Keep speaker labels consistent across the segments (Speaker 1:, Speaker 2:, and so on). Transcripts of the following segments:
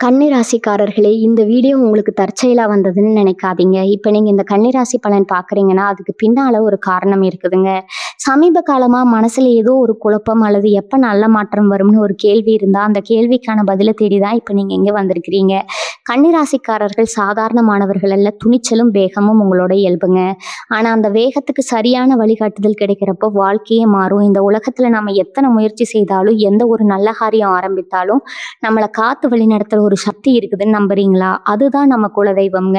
Speaker 1: கன்னி ராசிக்காரர்களே, இந்த வீடியோ உங்களுக்கு தற்செயலா வந்ததுன்னு நினைக்காதீங்க. இப்ப நீங்க இந்த கன்னி ராசி பலன் பார்க்குறீங்கன்னா, அதுக்கு பின்னால ஒரு காரணம் இருக்குதுங்க. சமீப காலமா மனசுல ஏதோ ஒரு குழப்பம் அல்லது எப்ப நல்ல மாற்றம் வரும்னு ஒரு கேள்வி இருந்தா, அந்த கேள்விக்கான பதில தேடி தான் இப்ப நீங்க இங்க வந்திருக்கிறீங்க. கன்னி ராசிக்காரர்கள் சாதாரணமானவர்கள் அல்ல, துணிச்சலும் வேகமும் உங்களோட இயல்புங்க. ஆனா அந்த வேகத்துக்கு சரியான வழிகாட்டுதல் கிடைக்கிறப்போ வாழ்க்கையே மாறும். இந்த உலகத்துல நாம எத்தனை முயற்சி செய்தாலும், எந்த ஒரு நல்ல காரியம் ஆரம்பித்தாலும், நம்மள காத்து வழிநடத்துற ஒரு சக்தி இருக்குதுன்னு நம்புறீங்களா? அதுதான் நம்ம குலதெய்வம்ங்க.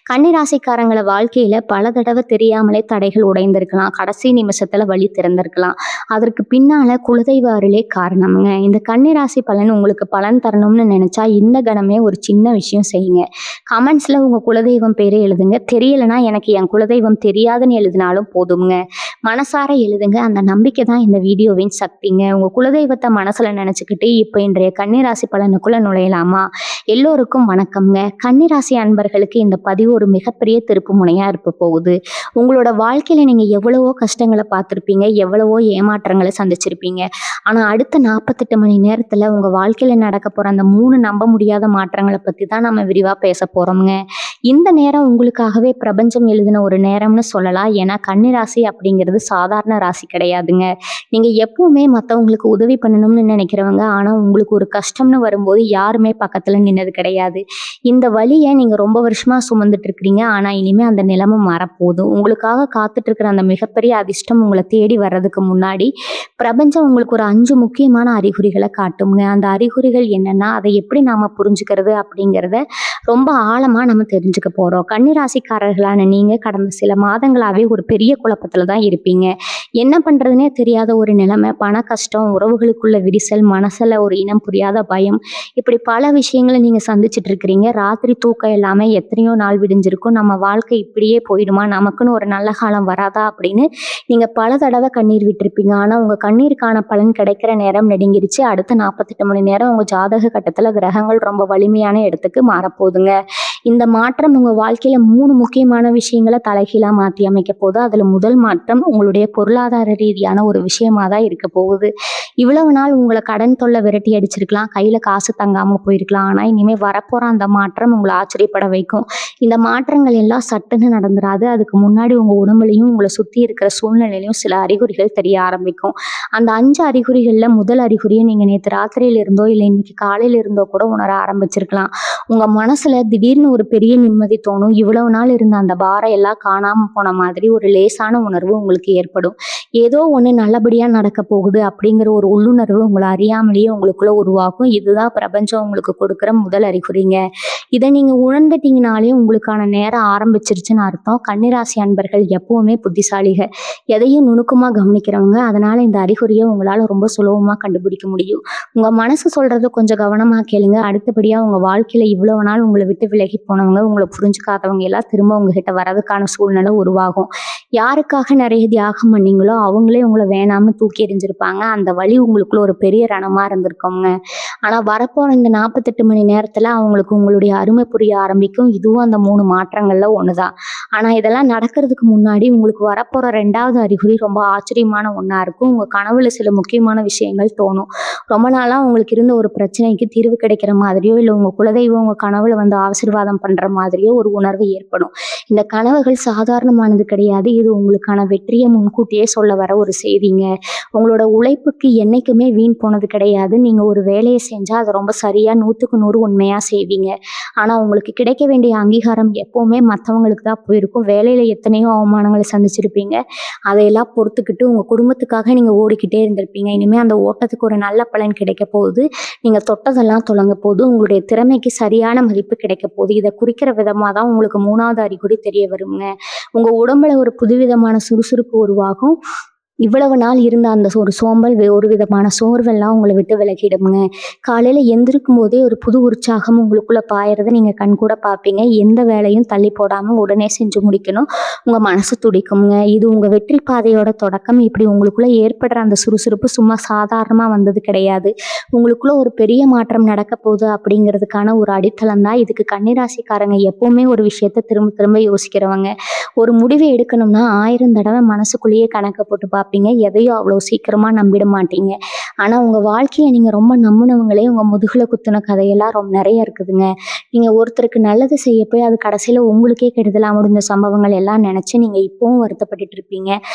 Speaker 1: கன்னி ராசிக்காரங்கள வாழ்க்கையில பல தடவை தெரியாமலே தடைகள் உடைந்திருக்கலாம். கடைசி நிமிஷத்துல வழி திறந்திருக்கலாம். அதற்கு பின்னால குலதெய்வ அருளே காரணம்ங்க. இந்த கன்னி ராசி பலன் உங்களுக்கு பலன் தரணும்னு நினைச்சா இந்த கணமே ஒரு சின்ன விஷயம் செய்யுங்க. கமெண்ட்ஸ்ல உங்க குலதெய்வம் பேரை எழுதுங்க. தெரியலனா எனக்கு என் குலதெய்வம் தெரியாதுன்னு எழுதினாலும் போதுங்க. மனசார எழுதுங்க. அந்த நம்பிக்கை தான் இந்த வீடியோவின் சக்திங்க. உங்க குலதெய்வத்தை மனசுல நினைச்சுக்கிட்டு இப்ப இன்றைய கன்னி ராசி பலனுக்குள்ள நுழையலாமா? எல்லோருக்கும் வணக்கம்ங்க. கன்னிராசி அன்பர்களுக்கு இந்த பதிவு ஒரு மிகப்பெரிய திருப்பு முனையா இருக்க போகுது. உங்களோட வாழ்க்கையில நீங்க எவ்வளவோ கஷ்டங்களை பார்த்துருப்பீங்க, எவ்வளவோ ஏமாற்றங்களை சந்திச்சிருப்பீங்க. ஆனா அடுத்த 48 மணி நேரத்துல உங்க வாழ்க்கையில நடக்க போற அந்த 3 நம்ப முடியாத மாற்றங்களை பத்தி தான் நம்ம விரிவா பேச போறோம்ங்க. இந்த நேரம் உங்களுக்காகவே பிரபஞ்சம் எழுதின ஒரு நேரம்னு சொல்லலாம். ஏன்னா கன்னிராசி அப்படிங்கிறது சாதாரண ராசி கிடையாதுங்க. நீங்க எப்பவுமே மற்றவங்களுக்கு உதவி பண்ணணும்னு நினைக்கிறவங்க, ஆனா உங்களுக்கு ஒரு கஷ்டம்னு வரும்போது யாருமே பக்கத்துல நின்னது கிடையாது. இந்த வலியை நீங்க ரொம்ப வருஷமா சுமந்துட்டு இருக்கிறீங்க. ஆனா இனிமே அந்த நிலைமை மாறப்போகுது. உங்களுக்காக காத்துட்டு இருக்கிற அந்த மிகப்பெரிய அதிர்ஷ்டம் உங்களை தேடி வர்றதுக்கு முன்னாடி பிரபஞ்சம் உங்களுக்கு ஒரு 5 முக்கியமான அறிகுறிகளை காட்டுங்க. அந்த அறிகுறிகள் என்னன்னா, அதை எப்படி நாம புரிஞ்சுக்கிறது அப்படிங்கிறத ரொம்ப ஆழமா நம்ம தெரிஞ்சுக்க போறோம். கன்னிராசிக்காரர்களான நீங்க கடந்த சில மாதங்களாவே ஒரு பெரிய குழப்பத்துல தான் இருப்பீங்க. என்ன பண்றதுனே தெரியாத ஒரு நிலைமை, பண கஷ்டம், உறவுகளுக்குள்ள விரிசல், மனசுல ஒரு இனம் புரியாத பயம், இப்படி பல விஷயங்களை நீங்க சந்திச்சுட்டு இருக்கிறீங்க. ராத்திரி தூக்கம் இல்லாம எத்தனையோ நாள் விடிஞ்சிருக்கும். நம்ம வாழ்க்கை இப்படியே போயிடுமா, நமக்குன்னு ஒரு நல்ல காலம் வராதா அப்படின்னு நீங்க பல தடவை கண்ணீர் விட்டிருப்பீங்க. ஆனா உங்க கண்ணீருக்கான பலன் கிடைக்கிற நேரம் நெருங்கிருச்சு. அடுத்த 48 மணி நேரம் உங்க ஜாதக கட்டத்துல கிரகங்கள் ரொம்ப வலிமையான இடத்துக்கு மாறப்போகுதுங்க. இந்த மாற்றம் உங்க வாழ்க்கையில 3 முக்கியமான விஷயங்களை தலைகீழா மாற்றி அமைக்க போகுது. அதுல முதல் மாற்றம் உங்களுடைய பொருளாதார ரீதியான ஒரு விஷயமா தான் இருக்க போகுது. இவ்வளவு நாள் உங்களை கடன் தொல்லை விரட்டி அடிச்சிருக்கலாம், கையில காசு தங்காம போயிருக்கலாம். ஆனா இனிமே வரப்போற அந்த மாற்றம் உங்களை ஆச்சரியப்பட வைக்கும். இந்த மாற்றங்கள் எல்லாம் சட்டுன்னு நடந்துராது. அதுக்கு முன்னாடி உங்க உடம்புலையும் உங்களை சுத்தி இருக்கிற சூழ்நிலையிலையும் சில அறிகுறிகள் தெரிய ஆரம்பிக்கும். அந்த 5 அறிகுறிகள்ல முதல் அறிகுறியை நீங்க நேற்று ராத்திரியில இருந்தோ இல்லை இன்னைக்கு காலையில இருந்தோ கூட உணர ஆரம்பிச்சிருக்கலாம். உங்க மனசுல திடீர்னு ஒரு பெரிய நிம்மதி தோணும். இவ்வளவு நாள் இருந்த அந்த பாரம் எல்லாம் காணாம போன மாதிரி ஒரு லேசான உணர்வு உங்களுக்கு ஏற்படும். ஏதோ ஒண்ணு நல்லபடியா நடக்க போகுது அப்படிங்கிற ஒரு உள்ளுணர்வு உங்களை அறியாமலேயே உங்களுக்குள்ள உருவாகும். இதுதான் பிரபஞ்சம் உங்களுக்கு கொடுக்குற முதல் அறிகுறிங்க. இதை நீங்க உணர்ந்துட்டீங்கனாலே உங்களுக்கான நேரம் ஆரம்பிச்சிருச்சுன்னு அர்த்தம். கன்னிராசி அன்பர்கள் எப்பவுமே புத்திசாலிக, எதையும் நுணுக்கமா கவனிக்கிறவங்க. அதனால இந்த அறிகுறியை உங்களால ரொம்ப சுலபமா கண்டுபிடிக்க முடியும். உங்க மனசு சொல்றத கொஞ்சம் கவனமா கேளுங்க. அடுத்தபடியா உங்க வாழ்க்கையில இவ்வளவு நாள் உங்களை விட்டு விலகி போனவங்க, உங்களை புரிஞ்சுக்காதவங்க எல்லாம் திரும்ப உங்ககிட்ட வர்றதுக்கான சூழ்நிலை உருவாகும். யாருக்காக நிறைய தியாகம் பண்ணீங்களோ அவங்களே உங்களை வேணாம தூக்கி எறிஞ்சிருப்பாங்க. அந்த வலி உங்களுக்குள்ள ஒரு பெரிய ரணமா இருந்திருக்குங்க. ஆனா வரப்போற இந்த 48 மணி நேரத்துல அவங்களுக்கு உங்களுடைய அருமை புரிய ஆரம்பிக்கும். இதுவும் அந்த 3 மாற்றங்கள்ல ஒண்ணுதான். ஆனா இதெல்லாம் நடக்கிறதுக்கு முன்னாடி உங்களுக்கு வரப்போற 2வது அறிகுறி ரொம்ப ஆச்சரியமான ஒண்ணா இருக்கும். உங்க கனவுல சில முக்கியமான விஷயங்கள் தோணும். ரொம்ப நாளா உங்களுக்கு இருந்த ஒரு பிரச்சனைக்கு தீர்வு கிடைக்கிற மாதிரியோ, இல்லை உங்க குலதெய்வம் உங்க கனவுல வந்து ஆசீர்வாதம் பண்ற மாதிரியோ ஒரு உணர்வு ஏற்படும். இந்த கனவுகள் சாதாரணமானது கிடையாது. இது உங்களுக்கான வெற்றியை முன்கூட்டியே சொல்ல வர ஒரு செய்திங்க. உங்களோட உழைப்புக்கு என்னைக்குமே வீண் போனது கிடையாது. நீங்க ஒரு வேலையை செஞ்சா அதை ரொம்ப சரியா 100க்கு 100 உண்மையா செய்வீங்க. ஆனா உங்களுக்கு கிடைக்க வேண்டிய அங்கீகாரம் எப்பவுமே மற்றவங்களுக்கு தான் போயிருக்கும். வேலையில எத்தனையோ அவமானங்களை சந்திச்சிருப்பீங்க. அதையெல்லாம் பொறுத்துக்கிட்டு உங்க குடும்பத்துக்காக நீங்க ஓடிக்கிட்டே இருந்திருப்பீங்க. இனிமே அந்த ஓட்டத்துக்கு ஒரு நல்ல பலன் கிடைக்க போகுது. நீங்க தொட்டதெல்லாம் தொடங்க போகுது. உங்களுடைய திறமைக்கு சரியான மதிப்பு கிடைக்க போகுது. இதை குறிக்கிற விதமா தான் உங்களுக்கு 3வது அறிகுறி தெரிய வருங்க. உங்க உடம்புல ஒரு புதுவிதமான சுறுசுறுப்பு உருவாகும். இவ்வளவு நாள் இருந்த அந்த ஒரு சோம்பல், ஒரு விதமான சோர்வெல்லாம் உங்களை விட்டு விலகிடுங்க. காலையில எந்திருக்கும் போதே ஒரு புது உற்சாகம் உங்களுக்குள்ள பாயறதை நீங்க கண்கூட பார்ப்பீங்க. எந்த வேலையும் தள்ளி போடாம உடனே செஞ்சு முடிக்கணும் உங்க மனசு துடிக்குங்க. இது உங்க வெற்றி பாதையோட தொடக்கம். இப்படி உங்களுக்குள்ள ஏற்படுற அந்த சுறுசுறுப்பு சும்மா சாதாரணமா வந்தது கிடையாது. உங்களுக்குள்ள ஒரு பெரிய மாற்றம் நடக்க போகுது அப்படிங்கிறதுக்கான ஒரு அடித்தளம் தான். இதுக்கு கன்னிராசிக்காரங்க எப்பவுமே ஒரு விஷயத்த திரும்ப திரும்ப யோசிக்கிறவங்க. ஒரு முடிவை எடுக்கணும்னா 1000 தடவை மனசுக்குள்ளேயே கணக்கை போட்டு பார்ப்பாங்க. பார்ப்பீங்க. எதையும் அவ்வளோ சீக்கிரமாக நம்பிட மாட்டீங்க. ஆனால் உங்கள் வாழ்க்கையில் நீங்கள் ரொம்ப நம்பினவங்களே உங்கள் முதுகில் குத்துன கதையெல்லாம் ரொம்ப நிறைய இருக்குதுங்க. நீங்கள் ஒருத்தருக்கு நல்லது செய்ய போய் அது கடைசியில் உங்களுக்கே கெடுதலாக முடிஞ்ச சம்பவங்கள் எல்லாம் நினச்சி நீங்கள் இப்போவும் வருத்தப்பட்டுட்டு இருப்பீங்க.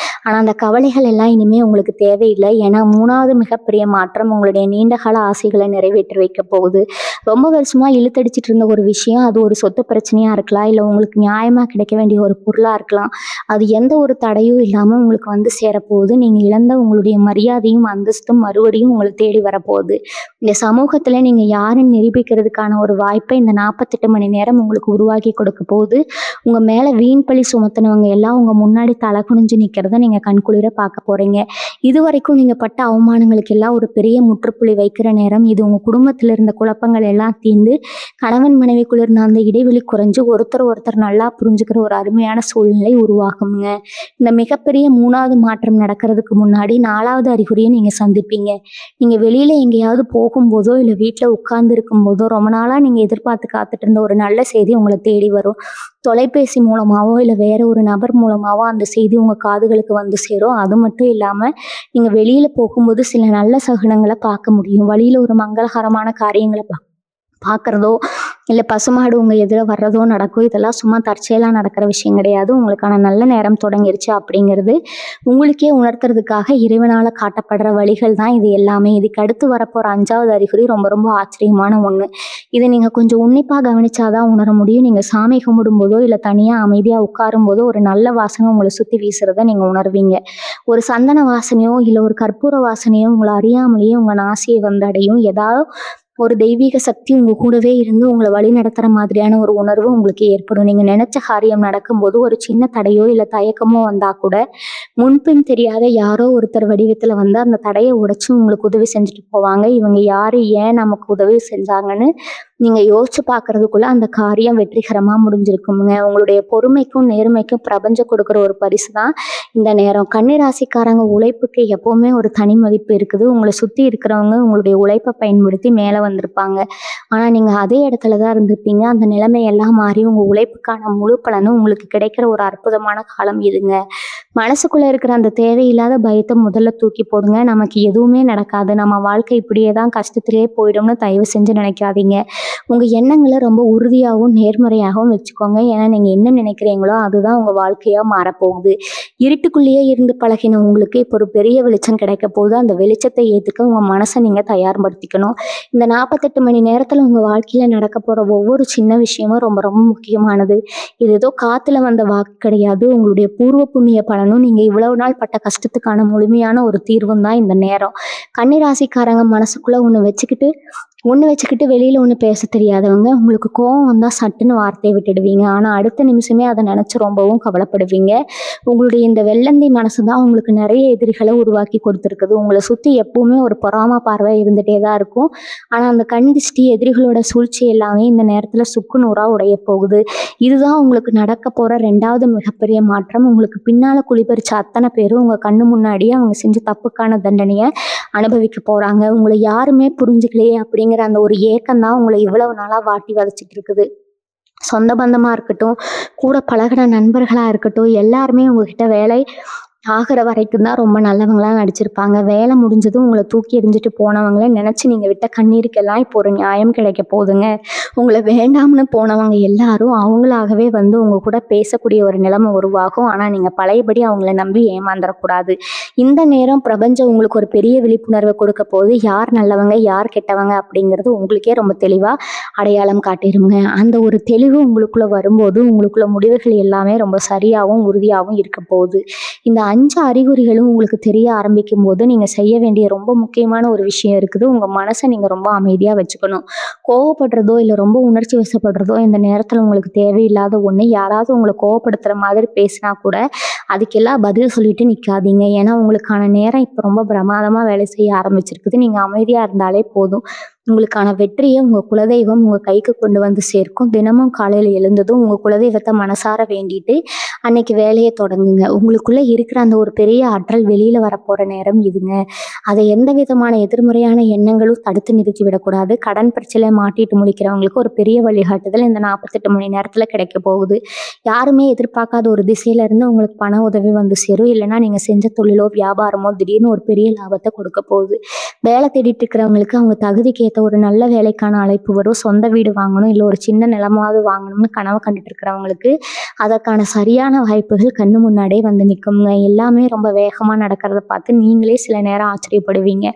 Speaker 1: ஆனால் அந்த கவலைகள் எல்லாம் இனிமேல் உங்களுக்கு தேவையில்லை. ஏன்னா 3வது மிகப்பெரிய மாற்றம் உங்களுடைய நீண்டகால ஆசைகளை நிறைவேற்றி வைக்க போகுது. ரொம்ப வருஷமாக இழுத்தடிச்சிட்டு இருந்த ஒரு விஷயம், அது ஒரு சொத்து பிரச்சனையாக இருக்கலாம், இல்லை உங்களுக்கு நியாயமாக கிடைக்க வேண்டிய ஒரு பொருளாக இருக்கலாம். அது எந்த ஒரு தடையும் இல்லாமல் உங்களுக்கு வந்து சேரப்போகுது. நீங்கள் இழந்த உங்களுடைய மரியாதையும் அந்தஸ்தும் மறுபடியும் உங்களை தேடி வரப்போகுது. இந்த சமூகத்தில் நீங்கள் யாருன்னு நிரூபிக்கிறதுக்கான ஒரு வாய்ப்பை இந்த 48 மணி நேரம் உங்களுக்கு உருவாக்கி கொடுக்க போகுது. உங்கள் மேலே வீண் பழி சுமத்தினவங்க எல்லாம் உங்கள் முன்னாடி தலை குனிஞ்சு நிற்கிறத நீங்கள் கண்குளிர பார்க்க போகிறீங்க. இது வரைக்கும் நீங்கள் பட்ட அவமானங்களுக்கு எல்லாம் ஒரு பெரிய முற்றுப்புள்ளி வைக்கிற நேரம் இது. உங்கள் குடும்பத்தில் இருந்த குழப்பங்கள் எல்லாம் தீர்ந்து கணவன் மனைவிக்குள்ள இருந்த அந்த இடைவெளி குறைஞ்சு ஒருத்தர் நல்லா புரிஞ்சுக்கிற ஒரு அருமையான சூழ்நிலை உருவாகுங்க. இந்த மிகப்பெரிய 3வது மாற்றம் நடக்கிறதுக்கு முன்னாடி 4வது அறிகுறியை நீங்கள் சந்திப்பீங்க. நீங்கள் வெளியில் எங்கேயாவது போகும்போதோ இல்லை வீட்டில் உட்கார்ந்து இருக்கும்போதோ ரொம்ப நாளாக நீங்கள் எதிர்பார்த்து காத்துட்டு இருந்த ஒரு நல்ல செய்தி உங்களை தேடி வரும். தொலைபேசி மூலமாகவோ இல்லை வேற ஒரு நபர் மூலமாகவோ அந்த செய்தி உங்கள் காதுகளுக்கு வந்து சேரும். அது மட்டும் இல்லாமல் நீங்கள் வெளியில் போகும்போது சில நல்ல சகுனங்களை பார்க்க முடியும். வழியில் ஒரு மங்களகரமான காரியங்களை பார்க்குறதோ இல்லை பசுமாடு உங்கள் எதிர வர்றதோ நடக்கும். இதெல்லாம் சும்மா தற்செயலாக நடக்கிற விஷயம் கிடையாது. உங்களுக்கான நல்ல நேரம் தொடங்கிருச்சு அப்படிங்கிறது உங்களுக்கே உணர்த்துறதுக்காக இறைவனால் காட்டப்படுற வழிகள் தான் இது எல்லாமே. இதுக்கு அடுத்து வரப்போகிற 5வது அறிகுறி ரொம்ப ரொம்ப ஆச்சரியமான ஒன்று. இதை நீங்கள் கொஞ்சம் உன்னிப்பாக கவனிச்சாதான் உணர முடியும். நீங்கள் சாமி கும்பிடும்போதோ இல்லை தனியாக அமைதியாக உட்காரும்போதோ ஒரு நல்ல வாசனை உங்களை சுற்றி வீசுறதை நீங்கள் உணர்வீங்க. ஒரு சந்தன வாசனையோ இல்லை ஒரு கற்பூர வாசனையோ உங்களை அறியாமலேயே உங்கள் நாசியை வந்து அடையும். ஏதாவது ஒரு தெய்வீக சக்தி உங்கள் கூடவே இருந்து உங்களை வழி நடத்துகிற மாதிரியான ஒரு உணர்வு உங்களுக்கு ஏற்படும். நீங்கள் நினச்ச காரியம் நடக்கும்போது ஒரு சின்ன தடையோ இல்லை தயக்கமோ வந்தால் கூட முன்பின் தெரியாத யாரோ ஒருத்தர் வடிவத்தில் வந்து அந்த தடையை உடைச்சி உங்களுக்கு உதவி செஞ்சுட்டு போவாங்க. இவங்க யார், ஏன் நமக்கு உதவி செஞ்சாங்கன்னு நீங்கள் யோசிச்சு பார்க்கறதுக்குள்ள அந்த காரியம் வெற்றிகரமாக முடிஞ்சிருக்குங்க. உங்களுடைய பொறுமைக்கும் நேர்மைக்கும் பிரபஞ்சம் கொடுக்குற ஒரு பரிசு தான் இந்த நேரம். கன்னிராசிக்காரங்க உழைப்புக்கு எப்போவுமே ஒரு தனி மதிப்பு இருக்குது. உங்களை சுற்றி இருக்கிறவங்க உங்களுடைய உழைப்பை பயன்படுத்தி மேலே வந்திருப்பாங்க. ஆனால் நீங்கள் அதே இடத்துல தான் இருந்திருப்பீங்க. அந்த நிலைமையெல்லாம் மாறி உங்கள் உழைப்புக்கான முழு பலனும் உங்களுக்கு கிடைக்கிற ஒரு அற்புதமான காலம் இதுங்க. மனசுக்குள்ளே இருக்கிற அந்த தேவையில்லாத பயத்தை முதல்ல தூக்கி போடுங்க. நமக்கு எதுவுமே நடக்காது, நம்ம வாழ்க்கை இப்படியே தான் கஷ்டத்திலே போயிடும்னு தயவு செஞ்சு நினைக்காதீங்க. உங்கள் எண்ணங்களை ரொம்ப உறுதியாகவும் நேர்மறையாகவும் வச்சுக்கோங்க. ஏன்னா நீங்கள் என்ன நினைக்கிறீங்களோ அதுதான் உங்கள் வாழ்க்கையாக மாறப்போகுது. இருட்டுக்குள்ளேயே இருந்து பழகின உங்களுக்கு இப்போ ஒரு பெரிய வெளிச்சம் கிடைக்க போகுது. அந்த வெளிச்சத்தை ஏற்றுக்க உங்கள் மனசை நீங்கள் தயார்படுத்திக்கணும். இந்த 48 மணி நேரத்தில் உங்கள் வாழ்க்கையில் நடக்க போகிற ஒவ்வொரு சின்ன விஷயமும் ரொம்ப ரொம்ப முக்கியமானது. இது ஏதோ காற்றுல வந்த வாக்கு கிடையாது. உங்களுடைய பூர்வ புண்ணிய பலனும் நீங்கள் இவ்வளவு நாள் பட்ட கஷ்டத்துக்கான முழுமையான ஒரு தீர்வும் தான் இந்த நேரம். கன்னிராசிக்காரங்க மனசுக்குள்ளே ஒன்று வச்சுக்கிட்டு வெளியில் ஒன்று பேச தெரியாதவங்க. உங்களுக்கு கோவம் வந்தால் சட்டுன்னு வார்த்தையை விட்டுடுவீங்க. ஆனால் அடுத்த நிமிஷமே அதை நினச்சி ரொம்பவும் கவலைப்படுவீங்க. உங்களுடைய இந்த வெள்ளந்தி மனசு தான் உங்களுக்கு நிறைய எதிரிகளை உருவாக்கி கொடுத்துருக்குது. உங்களை சுற்றி எப்பவுமே ஒரு பொறாம பார்வை இருந்துகிட்டே தான் இருக்கும். ஆனால் அந்த கண் திஷ்டி எதிரிகளோட சூழ்ச்சி எல்லாமே இந்த நேரத்தில் சுக்கு நூறாக உடைய போகுது. இதுதான் உங்களுக்கு நடக்க போகிற 2வது மிகப்பெரிய மாற்றம். உங்களுக்கு பின்னால் குளிபறிச்ச அத்தனை பேரும் உங்கள் கண்ணு முன்னாடியே அவங்க செஞ்ச தப்புக்கான தண்டனையை அனுபவிக்க போகிறாங்க. உங்களை யாருமே புரிஞ்சுக்கலையே அப்படிங்கிற அந்த ஒரு ஏக்கம் தான் உங்களை இவ்வளவு நாளாக வாட்டி வதச்சிட்டு இருக்குது. சொந்த பந்தமாக இருக்கட்டும், கூட பழகின நண்பர்களாக இருக்கட்டும், எல்லாருமே உங்ககிட்ட வேலை ஆகிற வரைக்கும் தான் ரொம்ப நல்லவங்களாக நடிச்சிருப்பாங்க. வேலை முடிஞ்சதும் உங்களை தூக்கி எறிஞ்சிட்டு போனவங்கள நினச்சி நீங்கள் விட்ட கண்ணீருக்கெல்லாம் இப்போ ஒரு நியாயம் கிடைக்க போகுதுங்க. உங்களை வேண்டாம்னு போனவங்க எல்லாரும் அவங்களாகவே வந்து உங்கள் கூட பேசக்கூடிய ஒரு நிலைமை உருவாகும். ஆனால் நீங்கள் பழையபடி அவங்கள நம்பி ஏமாந்துடக்கூடாது. இந்த நேரம் பிரபஞ்சம் உங்களுக்கு ஒரு பெரிய விழிப்புணர்வை கொடுக்க போது யார் நல்லவங்க யார் கெட்டவங்க அப்படிங்கிறது உங்களுக்கே ரொம்ப தெளிவாக அடையாளம் காட்டிடுங்க. அந்த ஒரு தெளிவு உங்களுக்குள்ளே வரும்போது உங்களுக்குள்ள முடிவுகள் எல்லாமே ரொம்ப சரியாகவும் உறுதியாகவும் இருக்க போகுது. இந்த 5 அறிகுறிகளும் உங்களுக்கு தெரிய ஆரம்பிக்கும் போது நீங்கள் செய்ய வேண்டிய ரொம்ப முக்கியமான ஒரு விஷயம் இருக்குது. உங்கள் மனசை நீங்கள் ரொம்ப அமைதியாக வச்சுக்கணும். கோவப்படுறதோ இல்லை ரொம்ப உணர்ச்சி வசப்படுறதோ இந்த நேரத்தில் உங்களுக்கு தேவையில்லாத ஒன்று. யாராவது உங்களை கோவப்படுத்துகிற மாதிரி பேசினா கூட அதுக்கெல்லாம் பதில் சொல்லிட்டு நிற்காதீங்க. ஏன்னா உங்களுக்கான நேரம் இப்போ ரொம்ப பிரமாதமாக வேலை செய்ய ஆரம்பிச்சிருக்குது. நீங்கள் அமைதியாக இருந்தாலே போதும். உங்களுக்கான வெற்றியை உங்கள் குலதெய்வம் உங்கள் கைக்கு கொண்டு வந்து சேர்க்கும். தினமும் காலையில் எழுந்ததும் உங்கள் குலதெய்வத்தை மனசார வேண்டிட்டு அன்னைக்கு வேலையை தொடங்குங்க. உங்களுக்குள்ளே இருக்கிற அந்த ஒரு பெரிய ஆற்றல் வெளியில் வரப்போகிற நேரம் இதுங்க. அதை எந்த விதமான எதிர்மறையான எண்ணங்களும் தடுத்து நிறுத்தி விடக்கூடாது. கடன் பிரச்சனை மாட்டிட்டு முழிக்கிறவங்களுக்கு ஒரு பெரிய வழிகாட்டுதல் இந்த 48 மணி நேரத்தில் கிடைக்க போகுது. யாருமே எதிர்பார்க்காத ஒரு திசையிலேருந்து உங்களுக்கு பண உதவி வந்து சேரும். இல்லைன்னா நீங்கள் செஞ்ச தொழிலோ வியாபாரமோ திடீர்னு ஒரு பெரிய லாபத்தை கொடுக்க போகுது. வேலை தேடிட்டு இருக்கிறவங்களுக்கு அவங்க தகுதிக்கு ஏற்ற ஒரு நல்ல வேலைக்கான அழைப்பு வரும். சொந்த வீடு வாங்கணும், இல்லை ஒரு சின்ன நிலமாவது வாங்கணும்னு கனவு கண்டுட்டு இருக்கிறவங்களுக்கு அதற்கான சரியான வாய்ப்புகள் கண்ணு முன்னாடியே வந்து நிற்குங்க. எல்லாமே ரொம்ப வேகமாக நடக்கிறத பார்த்து நீங்களே சில நேரம் ஆச்சரியப்படுவீங்க.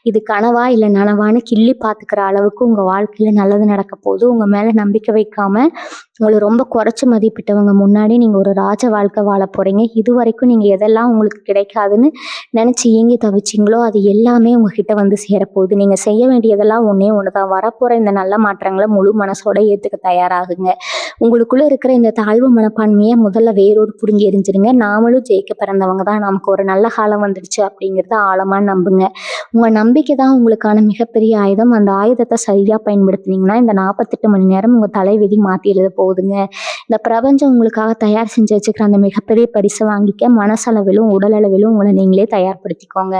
Speaker 1: இது கனவா இல்லை நனவான்னு கிள்ளி பார்த்துக்கிற அளவுக்கு உங்கள் வாழ்க்கையில் நல்லது நடக்க போகுது. உங்கள் மேலே நம்பிக்கை வைக்காமல் உங்களை ரொம்ப குறைச்சி மதிப்பிட்டவங்க முன்னாடி நீங்கள் ஒரு ராஜ வாழ்க்கை வாழ போகிறீங்க. இது வரைக்கும் நீங்கள் எதெல்லாம் உங்களுக்கு கிடைக்காதுன்னு நினச்சி ஏங்கி தவிச்சிங்களோ அது எல்லாமே உங்ககிட்ட வந்து சேரப்போகுது. நீங்கள் செய்ய வேண்டியதெல்லாம் ஒன்றே ஒன்று தான். வரப்போகிற இந்த நல்ல மாற்றங்களை முழு மனசோட ஏற்றுக்க தயாராகுங்க. உங்களுக்குள்ளே இருக்கிற இந்த தாழ்வு மனப்பான்மையை முதல்ல வேரோடு புடுங்கி எரிஞ்சிருங்க. நாமளும் ஜெயிக்க பிறந்தவங்க தான், நமக்கு ஒரு நல்ல காலம் வந்துடுச்சு அப்படிங்கிறத ஆழமாக நம்புங்க. உங்கள் நம்பிக்கை தான் உங்களுக்கான மிகப்பெரிய ஆயுதம். அந்த ஆயுதத்தை சரியாக பயன்படுத்தினீங்கன்னா இந்த 48 மணி நேரம் உங்கள் தலைவிதி மாற்றி எழுத போகுதுங்க. இந்த பிரபஞ்சம் உங்களுக்காக தயார் செஞ்சு வச்சுக்கிற அந்த மிகப்பெரிய பரிசை வாங்கிக்க மனசளவிலும் உடல் அளவிலும் உங்களை நீங்களே தயார்படுத்திக்கோங்க.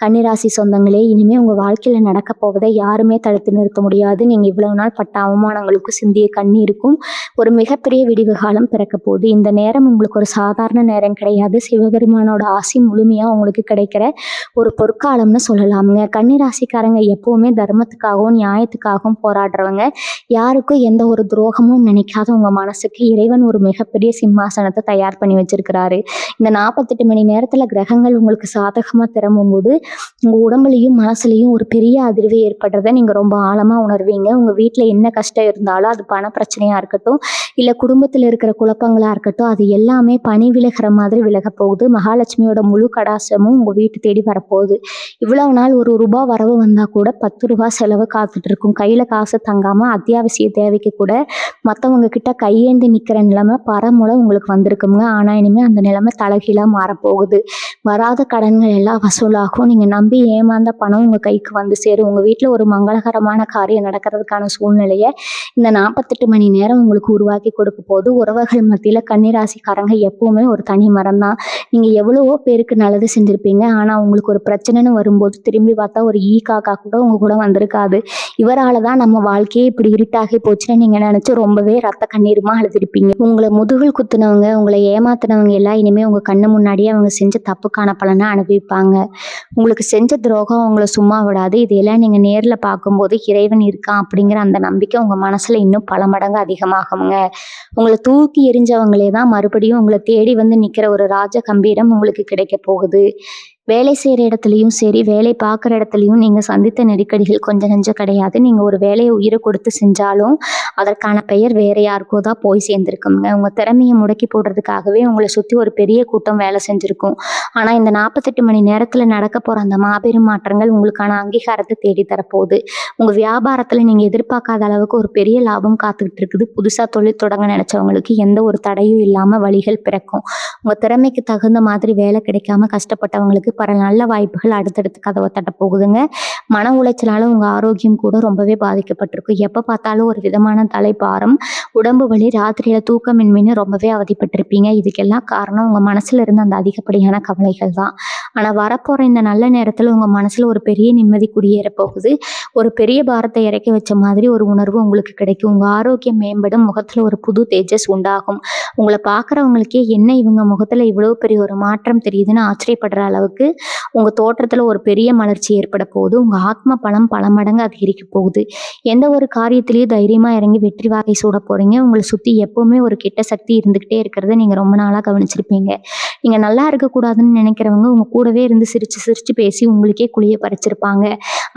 Speaker 1: கன்னிராசி சொந்தங்களே, இனிமேல் உங்கள் வாழ்க்கையில் நடக்க போவதை யாருமே தடுத்து நிறுத்த முடியாது. நீங்கள் இவ்வளவு நாள் பட்ட அவமானங்களுக்கு சிந்திய கண்ணீருக்கும் ஒரு மிகப்பெரிய விடிவு காலம் பிறக்க போகுது. இந்த நேரம் உங்களுக்கு ஒரு சாதாரண நேரம் கிடையாது. சிவபெருமானோட ஆசி முழுமையாக உங்களுக்கு கிடைக்கிற ஒரு பொற்காலம்னு சொல்லலாமுங்க. கன்னிராசிக்காரங்க எப்பவுமே தர்மத்துக்காகவும் நியாயத்துக்காகவும் போராடுறவங்க. யாருக்கும் எந்த ஒரு துரோகமும் நினைக்காத உங்கள் மனசுக்கு இறைவன் ஒரு மிகப்பெரிய சிம்மாசனத்தை தயார் பண்ணி வச்சிருக்கிறாரு. இந்த 48 மணி நேரத்தில் கிரகங்கள் உங்களுக்கு சாதகமாக திரும்பும்போது உங்கள் உடம்புலையும் மனசுலையும் ஒரு பெரிய அதிர்வு ஏற்படுறதை நீங்கள் ரொம்ப ஆழமாக உணர்வீங்க. உங்கள் வீட்டில் என்ன கஷ்டம் இருந்தாலும் அது பண பிரச்சனையாக இருக்கட்டும், இல்லை குடும்பத்தில் இருக்கிற குழப்பங்களாக இருக்கட்டும், அது எல்லாமே பனி விலகிற மாதிரி விலக போகுது. மகாலட்சுமியோட முழு கடாசமும் உங்கள் வீட்டு தேடி வரப்போகுது. இவ்வளவு நாள் ஒரு ரூபா வரவு வந்தால் கூட 10 ரூபா செலவு காத்துட்டு இருக்கும். கையில் காசு தங்காமல் அத்தியாவசிய தேவைக்கு கூட மற்றவங்க கிட்ட கையேந்தி நிற்கிற நிலைமை பரமுறை உங்களுக்கு வந்திருக்குங்க. ஆனால் இனிமேல் அந்த நிலைமை தலைகீழாக மாறப்போகுது. வராத கடன்கள் எல்லாம் வசூலாகும். நீங்கள் நம்பி ஏமாந்த பணம் உங்கள் கைக்கு வந்து சேரும். உங்கள் வீட்டில் ஒரு மங்களகரமான காரியம் நடக்கிறதுக்கான சூழ்நிலையை இந்த 48 மணி நேரம் உங்களுக்கு உருவாக்கி கொடுக்க போது. உறவுகள் மத்தியில் கன்னிராசிக்காரங்க எப்பவுமே ஒரு தனி மரம் தான். நீங்கள் எவ்வளவோ பேருக்கு நல்லது செஞ்சுருப்பீங்க. ஆனால் உங்களுக்கு ஒரு பிரச்சனைன்னு வரும்போது திரும்பி பார்த்தா ஒரு காக்கா கூட உங்கள் கூட வந்திருக்காது. இவரால் தான் நம்ம வாழ்க்கையே இப்படி இருட்டாகி போச்சுன்னு நீங்கள் நினச்சி ரொம்பவே ரத்த கண்ணீருமா அழுதுருப்பீங்க. உங்களை முதுகில் குத்துனவங்க, உங்களை ஏமாத்தினவங்க எல்லாம் இனிமேல் உங்கள் கண்ணு முன்னாடியே அவங்க செஞ்ச தப்புக்கான பலனை அனுபவிப்பாங்க. உங்களுக்கு செஞ்ச துரோகம் உங்களை சும்மா விடாது. இதையெல்லாம் நீங்கள் நேரில் பார்க்கும்போது இறைவன் இருக்கான் அப்படிங்கிற அந்த நம்பிக்கை உங்கள் மனசில் இன்னும் பல மடங்கு அதிகமாகுங்க. உங்களை தூக்கி எறிஞ்சவங்களே தான் மறுபடியும் உங்களை தேடி வந்து நிற்கிற ஒரு ராஜ கம்பீரம் உங்களுக்கு கிடைக்க போகுது. வேலை செய்கிற இடத்துலையும் சரி, வேலை பார்க்குற இடத்துலையும் நீங்கள் சந்தித்த நெருக்கடிகள் கொஞ்சம் நெஞ்சம் கிடையாது. நீங்கள் ஒரு வேலையை உயிரை கொடுத்து செஞ்சாலும் அதற்கான பெயர் வேறு யாருக்கோ தான் போய் சேர்ந்துருக்குங்க. உங்கள் திறமையை முடக்கி போடுறதுக்காகவே உங்களை சுற்றி ஒரு பெரிய கூட்டம் வேலை செஞ்சுருக்கும். ஆனால் இந்த 48 மணி நேரத்தில் நடக்க போகிற அந்த மாபெரும் மாற்றங்கள் உங்களுக்கான அங்கீகாரத்தை தேடி தரப்போகுது. உங்கள் வியாபாரத்தில் நீங்கள் எதிர்பார்க்காத அளவுக்கு ஒரு பெரிய லாபம் காத்துக்கிட்டு இருக்குது. புதுசாக தொழில் தொடங்க நினச்சவங்களுக்கு எந்த ஒரு தடையும் இல்லாமல் வழிகள் பிறக்கும். உங்கள் திறமைக்கு தகுந்த மாதிரி வேலை கிடைக்காம கஷ்டப்பட்டவங்களுக்கு பல நல்ல வாய்ப்புகள் அடுத்தடுத்து கதவை தட்ட போகுதுங்க. மன உளைச்சலால் உங்கள் ஆரோக்கியம் கூட ரொம்பவே பாதிக்கப்பட்டிருக்கும். எப்போ பார்த்தாலும் ஒரு விதமான தலைப்பாரம், உடம்பு வலி, ராத்திரியில் தூக்கமின்மைன்னு ரொம்பவே அவதிப்பட்டிருப்பீங்க. இதுக்கெல்லாம் காரணம் உங்கள் மனசில் இருந்த அந்த அதிகப்படியான கவலைகள் தான். ஆனால் வரப்போகிற இந்த நல்ல நேரத்தில் உங்கள் மனசில் ஒரு பெரிய நிம்மதி குடியேற போகுது. ஒரு பெரிய பாரத்தை இறக்கி வச்ச மாதிரி ஒரு உணர்வு உங்களுக்கு கிடைக்கும். உங்கள் ஆரோக்கியம் மேம்படும். முகத்தில் ஒரு புது தேஜஸ் உண்டாகும். உங்களை பார்க்குறவங்களுக்கே என்ன இவங்க முகத்தில் இவ்வளோ பெரிய ஒரு மாற்றம் தெரியுதுன்னு ஆச்சரியப்படுற அளவுக்கு உங்கள் தோற்றத்தில் ஒரு பெரிய மலர்ச்சி ஏற்பட போகுது. உங்கள் ஆத்ம பலம் பல மடங்கு அதிகரிக்க போகுது. எந்த ஒரு காரியத்திலையும் தைரியமாக இறங்கி வெற்றி வாகை சூட போகிறீங்க. உங்களை சுற்றி எப்போவுமே ஒரு கெட்ட சக்தி இருந்துக்கிட்டே இருக்கிறத நீங்கள் ரொம்ப நாளாக கவனிச்சிருப்பீங்க. நீங்கள் நல்லா இருக்கக்கூடாதுன்னு நினைக்கிறவங்க உங்கள் கூடவே இருந்து சிரித்து சிரித்து பேசி உங்களுக்கே குழியை பறிச்சிருப்பாங்க.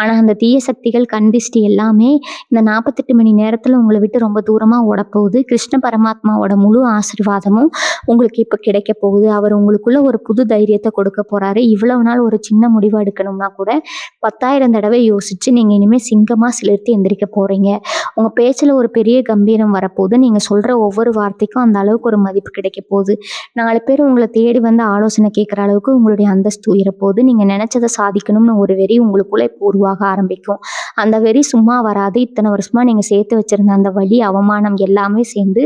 Speaker 1: ஆனால் அந்த தீய சக்திகள் கண்டிஷ்டி எல்லாமே இந்த 48 மணி நேரத்தில் உங்களை விட்டு ரொம்ப தூரமாக ஓடப்போகுது. கிருஷ்ண பரமாத்மாவோட முழு ஆசீர்வாதமும் உங்களுக்கு இப்போ கிடைக்க போகுது. அவர் உங்களுக்குள்ள ஒரு புது தைரியத்தை கொடுக்க போகிறாரு. இவ்வளவு நாள் ஒரு சின்ன முடிவு எடுக்கணும்னா கூட 10,000 தடவை யோசிச்சு நீங்க இனிமே சிங்கமா சிலிர்த்து எந்திரிக்க போறீங்க. உங்க பேச்சுல ஒரு பெரிய கம்பீரம் வரப்போகுது. நீங்க சொல்ற ஒவ்வொரு வார்த்தைக்கும் அந்த அளவுக்கு ஒரு மதிப்பு கிடைக்க போகுது. 4 பேர் உங்கள தேடி வந்து ஆலோசனை கேட்குற அளவுக்கு உங்களுடைய அந்தஸ்து உயரப்போகுது. நீங்க நினைச்சத சாதிக்கணும்னு ஒரு வெறி உங்களுக்குள்ள இப்போ உருவாக ஆரம்பிக்கும். அந்த வெறி சும்மா வராது. இத்தனை வருஷமா நீங்க சேர்த்து வச்சிருந்த அந்த வலி, அவமானம் எல்லாமே சேர்ந்து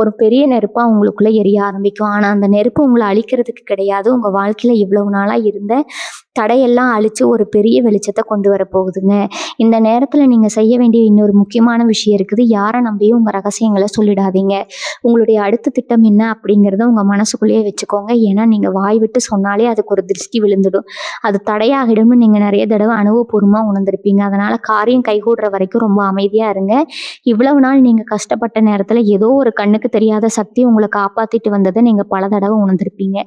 Speaker 1: ஒரு பெரிய நெருப்பா உங்களுக்குள்ள எரிய ஆரம்பிக்கும். ஆனா அந்த நெருப்பு உங்கள அழிக்கிறதுக்கு கிடையாது. உங்க வாழ்க்கையில இவ்வளவு நாளா இருந்த தடையெல்லாம் அழிச்சு ஒரு பெரிய வெளிச்சத்த கொண்டு வரப்போகுதுங்க. இந்த நேரத்துல நீங்க செய்ய வேண்டிய இன்னொரு முக்கியமான விஷயம் இருக்குது. யார நம்பியும் உங்க ரகசியங்கள சொல்லிடாதீங்க. உங்களுடைய அடுத்த திட்டம் என்ன அப்படிங்கிறத உங்க மனசுக்குள்ளேயே வச்சுக்கோங்க. ஏன்னா நீங்க வாய் விட்டு சொன்னாலே அதுக்கு ஒரு திருஷ்டி விழுந்துடும். அது தடையாகிடும்னு நீங்க நிறைய தடவ அனுபவபூர்வமா உணர்ந்திருப்பீங்க. அதனால காரியம் கைகூடுற வரைக்கும் ரொம்ப அமைதியா இருங்க. இவ்வளவு நாள் நீங்க கஷ்டப்பட்ட நேரத்துல ஏதோ ஒரு கண்ணுக்கு தெரியாத சக்தி உங்கள காப்பாத்திட்டு வந்தத நீங்க பல தடவ உணர்ந்திருப்பீங்க.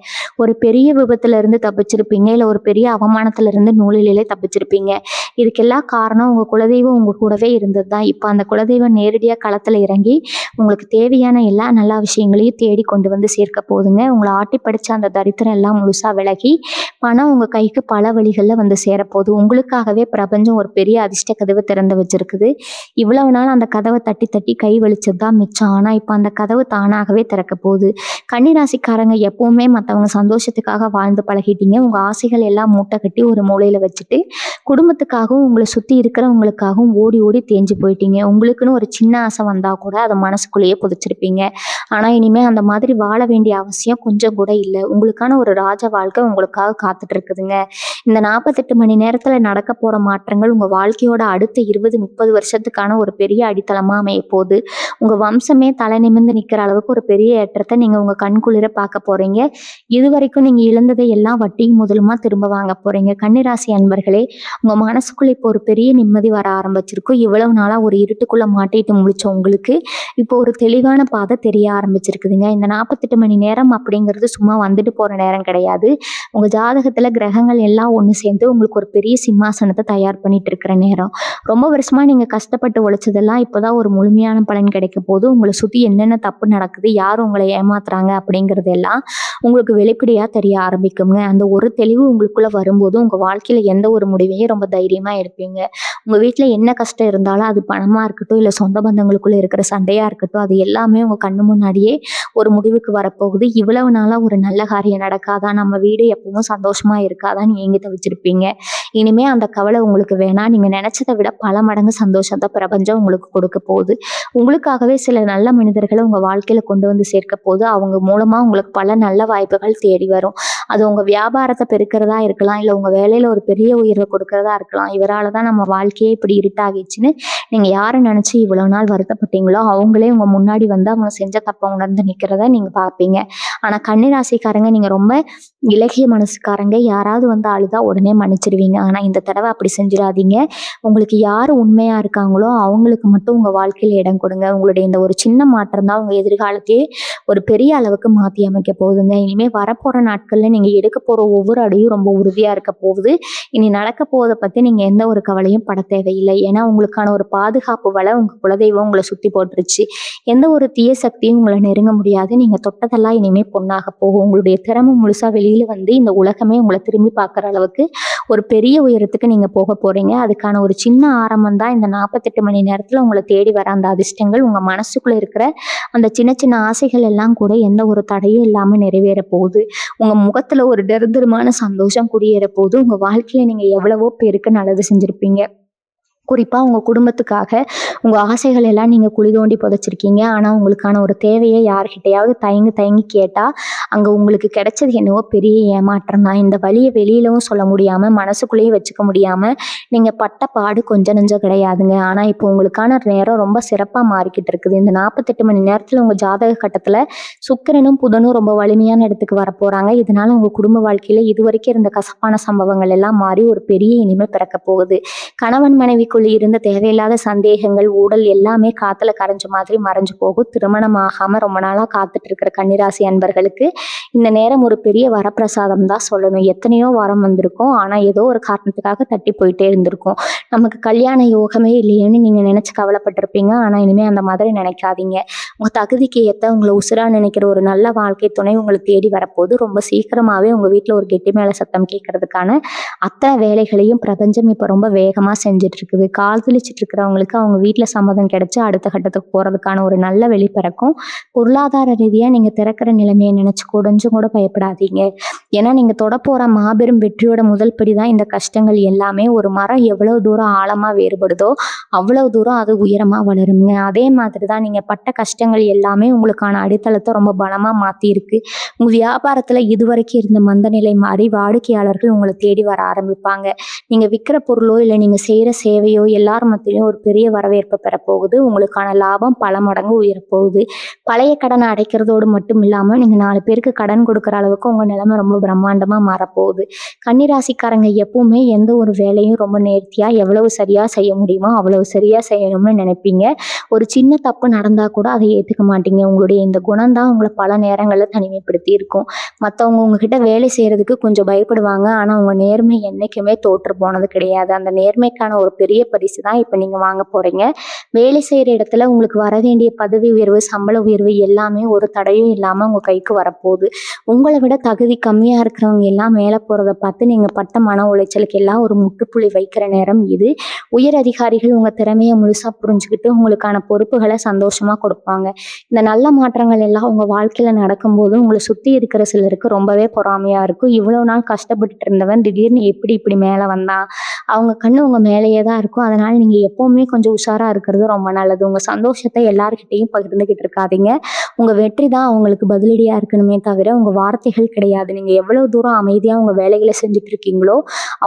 Speaker 1: ஒரு பெரிய விபத்துல இருந்து தப்பிச்சிருப்பீங்க. இல்ல ஒரு பெரிய அவமானத்துல இருந்து நூலிலே தப்பிச்சிருப்பீங்க. இதுக்கெல்லாம் காரணம் உங்க குலதெய்வம் உங்க கூடவே இருந்தது தான். இப்ப அந்த குலதெய்வம் நேரடியா களத்துல இறங்கி உங்களுக்கு தேவையான எல்லா நல்ல விஷயங்களையும் தேடி கொண்டு வந்து சேர்க்க போகுதுங்க. உங்களை ஆட்டி படிச்ச அந்த தரித்திரம் எல்லாம் முழுசா விலகி பணம் உங்க கைக்கு பல வழிகள்ல வந்து சேரப்போகுது. உங்களுக்காகவே பிரபஞ்சம் ஒரு பெரிய அதிர்ஷ்ட கதவு திறந்து வச்சிருக்குது. இவ்வளவு நாள் அந்த கதவை தட்டி தட்டி கை வலிச்சது தான் மிச்சம். ஆனா இப்ப அந்த கதவு தானாகவே திறக்க போகுது. கன்னிராசிக்காரங்க எப்பவுமே மற்றவங்க சந்தோஷத்துக்காக வாழ்ந்து பழகிட்டீங்க. உங்க ஆசைகள் எல்லாம் மூட்டை கட்டி ஒரு மூலையில வச்சுட்டு குடும்பத்துக்காகவும் உங்களை சுத்தி இருக்கிறவங்களுக்காகவும் ஓடி ஓடி தேஞ்சு போயிட்டீங்க. உங்களுக்குன்னு ஒரு சின்ன ஆசை வந்தா கூட அதை மனசுக்குள்ளேயே புதைச்சிருப்பீங்க. ஆனா இனிமே அந்த மாதிரி வாழ வேண்டிய அவசியம் கொஞ்சம் கூட இல்லை. உங்களுக்கான ஒரு ராஜ வாழ்க்கை உங்களுக்காக காத்துட்டு இருக்குதுங்க. இந்த 48 மணி நேரத்துல நடக்க போற மாற்றங்கள் உங்க வாழ்க்கையோட அடுத்த 20-30 வருஷத்துக்கான ஒரு பெரிய அடித்தளமா அமைய போகுது. உங்க வம்சமே தலை நிமிர்ந்து நிக்கிற அளவுக்கு ஒரு பெரிய ஏற்றத்தை நீங்க உங்க கண்குளிர பார்க்க போறீங்க. இதுவரைக்கும் நீங்க இழந்ததை எல்லாம் வட்டியும் முதலுமா திரும்ப வாங்க போறீங்க. கன்னிராசி அன்பர்களே, உங்க மனசுக்குள்ள இப்போ ஒரு பெரிய நிம்மதி வர ஆரம்பிச்சிருக்கும். இவ்வளவு நாளா ஒரு இருட்டுக்குள்ள மாட்டிட்டு முழிச்ச உங்களுக்கு இப்போ ஒரு தெளிவான பாதை தெரிய ஆரம்பிச்சிருக்குதுங்க. இந்த 48 மணி நேரம் அப்படிங்கிறது சும்மா வந்துட்டு போற நேரம் கிடையாது. உங்க ஜாதகத்துல கிரகங்கள் எல்லாம் ஒண்ணு சேர்ந்து உங்களுக்கு ஒரு பெரிய சிம்மாசனத்தை தயார் பண்ணிட்டு இருக்கிற நேரம். ரொம்ப வருஷமா நீங்க கஷ்டப்பட்டு உழைச்சதெல்லாம் இப்போதான் ஒரு முழுமையான பலன் கிடைக்க போது. உங்களை சுத்தி என்னென்ன தப்பு நடக்குது, யார் உங்களை ஏமாத்துறாங்க அப்படிங்கிறது எல்லாம் உங்களுக்கு வெளிப்படையா தெரிய ஆரம்பிக்குங்க. அந்த ஒரு தெளிவு உங்களுக்குள்ள வரும்போது உங்க வாழ்க்கையில எந்த ஒரு முடிவையும் ரொம்ப தைரியமா எடுப்பீங்க. உங்க வீட்டுல என்ன கஷ்டம் இருந்தாலும் அது பணமா இருக்கட்டும், இல்ல சொந்த பந்தங்களுக்குள்ள இருக்கிற சண்டையா இருக்கட்டும், அது எல்லாமே உங்க கண்ணு முன்னாடியே ஒரு முடிவுக்கு வரப்போகுது. இவ்வளவு நாளா ஒரு நல்ல காரியம் நடக்காதா, நம்ம வீடு எப்பவும் சந்தோஷமா இருக்காதான்னு ஏங்கி தவிச்சிருப்பீங்க. இனிமே அந்த கவலை உங்களுக்கு வேணாம். நீங்க நினைச்சதை விட பல மடங்கு சந்தோஷத்தை பிரபஞ்சம் உங்களுக்கு கொடுக்க போகுது. உங்களுக்காகவே சில நல்ல மனிதர்களை உங்க வாழ்க்கையில கொண்டு வந்து சேர்க்க போகுது. அவங்க மூலமா உங்களுக்கு பல நல்ல வாய்ப்புகள் தேடி வரும். அது உங்க வியாபாரத்தை பெருக்கிறதா இருக்கலாம், இல்ல உங்க வேலையில ஒரு பெரிய உயர்வை கொடுக்கறதா இருக்கலாம். இவராலதான் நம்ம வாழ்க்கையே இப்படி இருட்டாகிடுச்சுன்னு நீங்க யாரை நினைச்சு இவ்வளவு நாள் வருத்தப்பட்டீங்களோ அவங்களே உங்க முன்னாடி வந்து அவங்க செஞ்ச தப்ப உணர்ந்து நிக்கிறத நீங்க பார்ப்பீங்க. ஆனா கன்னிராசிக்காரங்க நீங்க ரொம்ப இலகிய மனசுக்காரங்க. யாராவது வந்து அழுதா உடனே மன்னிச்சிடுவீங்க. ஆனா இந்த தடவை அப்படி செஞ்சிடாதீங்க. உங்களுக்கு யாரு உண்மையா இருக்காங்களோ அவங்களுக்கு மட்டும் உங்க வாழ்க்கையில இடம் கொடுங்க. உங்களுடைய இந்த ஒரு சின்ன மாற்றம் தான் உங்க எதிர்காலத்தையே ஒரு பெரிய அளவுக்கு மாத்தி அமைக்க போகுதுங்க. இனிமே வரப்போற நாட்கள்ல நீங்க எடுக்க போற ஒவ்வொரு அடியும் ரொம்ப உறுதியா இருக்க போகுது. இனி நடக்க போவதை பத்தி நீங்க எந்த ஒரு கவலையும் பட தேவையில்லை. ஏன்னா உங்களுக்கான ஒரு பாதுகாப்பு வலை உங்க குலதெய்வம் உங்களை சுத்தி போட்டுருச்சு. எந்த ஒரு தீய சக்தியும் உங்களை நெருங்க முடியாது. நீங்க தொட்டதெல்லாம் இனிமே பொண்ணாக போகும். உங்களுடைய திறமை முழுசா வெளியில வந்து இந்த உலகமே உங்களை திரும்பி பார்க்குற அளவுக்கு ஒரு பெரிய உயரத்துக்கு நீங்க போக போறீங்க. அதுக்கான ஒரு சின்ன ஆரம்பம் தான் இந்த 48 மணி நேரத்துல உங்களை தேடி வர அந்த அதிர்ஷ்டங்கள். உங்க மனசுக்குள்ள இருக்கிற அந்த சின்ன சின்ன ஆசைகள் எல்லாம் கூட எந்த ஒரு தடையும் இல்லாம நிறைவேற போகுது. உங்க முகத்துல ஒரு தரித்திரமான சந்தோஷம் குடியேற போகுது. உங்க வாழ்க்கையில நீங்க எவ்வளவோ பேருக்கு நல்லது செஞ்சிருப்பீங்க. குறிப்பா உங்க குடும்பத்துக்காக உங்க ஆசைகள் எல்லாம் நீங்க குழி தோண்டி புதைச்சிருக்கீங்க. ஆனா உங்களுக்கான ஒரு தேவையை யார்கிட்டயாவது தயங்கி தயங்கி கேட்டா அங்க உங்களுக்கு கிடைச்சது என்னவோ பெரிய ஏமாற்றம் தான். இந்த வலியை வெளியிலவும் சொல்ல முடியாம மனசுக்குள்ளேயே வச்சுக்க முடியாம நீங்க பட்ட பாடு கொஞ்சம் நெஞ்சம் கிடையாதுங்க. ஆனா இப்போ உங்களுக்கான நேரம் ரொம்ப சிறப்பா மாறிக்கிட்டு இருக்குது. இந்த 48 மணி நேரத்துல உங்க ஜாதக கட்டத்துல சுக்கிரனும் புதனும் ரொம்ப வலிமையான இடத்துக்கு வரப்போறாங்க. இதனால உங்க குடும்ப வாழ்க்கையில இதுவரைக்கும் இருந்த கசப்பான சம்பவங்கள் எல்லாம் மாறி ஒரு பெரிய இனிமை பிறக்க போகுது. கணவன் மனைவிக்குள்ள இருந்த தேவையில்லாத சந்தேகங்கள், ஊடல் எல்லாமே காத்துல கரைஞ்ச மாதிரி மறைஞ்சு போகும். திருமணம் ஆகாம ரொம்ப நாளா காத்துட்டு இருக்கிற கன்னிராசி அன்பர்களுக்கு இந்த நேரம் ஒரு பெரிய வரப்பிரசாதம் தான் சொல்லணும். எத்தனையோ வரம் வந்திருக்கும். ஆனா ஏதோ ஒரு காரணத்துக்காக தட்டி போயிட்டே இருந்திருக்கும். நமக்கு கல்யாண யோகமே இல்லையேன்னு நீங்க நினைச்சு கவலைப்பட்டிருப்பீங்க. ஆனா இனிமே அந்த மாதிரி நினைக்காதீங்க. உங்கள் தகுதிக்கு ஏற்ற உங்களை உசுரா நினைக்கிற ஒரு நல்ல வாழ்க்கை துணை உங்களை தேடி வரப்போது. ரொம்ப சீக்கிரமாகவே உங்கள் வீட்டில் ஒரு கெட்டி மேலே சத்தம் கேட்கறதுக்கான அத்தனை வேலைகளையும் பிரபஞ்சம் இப்போ ரொம்ப வேகமாக செஞ்சுட்டு இருக்குது. காதலிச்சிட்டு இருக்கிறவங்களுக்கு அவங்க வீட்டில் சம்மதம் கிடைச்சி அடுத்த கட்டத்துக்கு போகிறதுக்கான ஒரு நல்ல வெளிப்பிறக்கும். பொருளாதார ரீதியாக நீங்கள் திறக்கிற நிலைமையை நினச்சி கொஞ்சம் கூட பயப்படாதீங்க. ஏன்னா நீங்கள் தொட போகிற மாபெரும் வெற்றியோட முதல் படி தான் இந்த கஷ்டங்கள் எல்லாமே. ஒரு மரம் எவ்வளோ தூரம் ஆழமாக வேறுபடுதோ அவ்வளவு தூரம் அது உயரமாக வளருங்க. அதே மாதிரி தான் நீங்கள் பட்ட கஷ்டங்கள் எல்லாமே உங்களுக்கான அடித்தளத்தை ரொம்ப பலமாக மாற்றியிருக்கு. உங்கள் வியாபாரத்தில் இதுவரைக்கும் இருந்த மந்த நிலை மாறி வாடிக்கையாளர்கள் உங்களை தேடி வர ஆரம்பிப்பாங்க. நீங்கள் விற்கிற பொருளோ இல்லை நீங்கள் செய்கிற சேவையோ எல்லார் மத்தியிலும் ஒரு பெரிய வரவேற்பை பெறப்போகுது. உங்களுக்கான லாபம் பல மடங்கு உயரப்போகுது. பழைய கடனை அடைக்கிறதோடு மட்டும் இல்லாமல் நீங்கள் 4 பேருக்கு கடன் கொடுக்குற அளவுக்கு உங்கள் நிலைமை ரொம்ப பிரம்மாண்டமாக மாறப்போகுது. கன்னிராசிக்காரங்க எப்பவுமே எந்த ஒரு வேலையும் ரொம்ப நேர்த்தியாக எவ்வளவு சரியாக செய்ய முடியுமோ அவ்வளவு சரியாக செய்யணும்னு நினைப்பீங்க. ஒரு சின்ன தப்பு நடந்தால் கூட அதை ஏற்றுக்க மாட்டீங்க. உங்களுடைய இந்த குணம் தான் உங்களை பல நேரங்களில் தனிமைப்படுத்தி இருக்கும். மற்றவங்க உங்ககிட்ட வேலை செய்கிறதுக்கு கொஞ்சம் பயப்படுவாங்க. ஆனால் உங்கள் நேர்மை என்றைக்குமே தோற்று போனது கிடையாது. அந்த நேர்மைக்கான ஒரு பெரிய பரிசு தான் இப்போ நீங்கள் வாங்க போகிறீங்க. வேலை செய்கிற இடத்துல உங்களுக்கு வர வேண்டிய பதவி உயர்வு, சம்பள உயர்வு எல்லாமே ஒரு தடையும் இல்லாமல் உங்கள் கைக்கு வரப்போகுது. உங்களை விட தகுதி கம்மியாக இருக்கிறவங்க எல்லாம் மேலே போகிறத பார்த்து நீங்கள் பட்ட மன உளைச்சலுக்கு எல்லாம் ஒரு முற்றுப்புள்ளி வைக்கிற நேரம் இது. உயர் அதிகாரிகள் உங்கள் திறமையை முழுசாக புரிஞ்சுக்கிட்டு உங்களுக்கான பொறுப்புகளை சந்தோஷமாக கொடுப்பாங்க. இந்த நல்ல மாற்றங்கள் எல்லாம் உங்கள் வாழ்க்கையில் நடக்கும்போது உங்களை சுற்றி இருக்கிற சிலருக்கு ரொம்பவே பொறாமையாக இருக்கும். இவ்வளோ நாள் கஷ்டப்பட்டுட்டு இருந்தவன் திடீர்னு எப்படி இப்படி மேலே வந்தான், அவங்க கண்ணு உங்கள் மேலேயே தான் இருக்கும். அதனால் நீங்கள் எப்போவுமே கொஞ்சம் உஷாராக இருக்கிறது ரொம்ப நல்லது. உங்கள் சந்தோஷத்தை எல்லாருக்கிட்டையும் பகிர்ந்துக்கிட்டு இருக்காதீங்க. உங்கள் வெற்றி தான் அவங்களுக்கு பதிலடியாக இருக்கணுமே தவிர உங்கள் வார்த்தைகள் கிடையாது. நீங்கள் எவ்வளோ தூரம் அமைதியாக உங்கள் வேலைகளை செஞ்சுட்டு இருக்கீங்களோ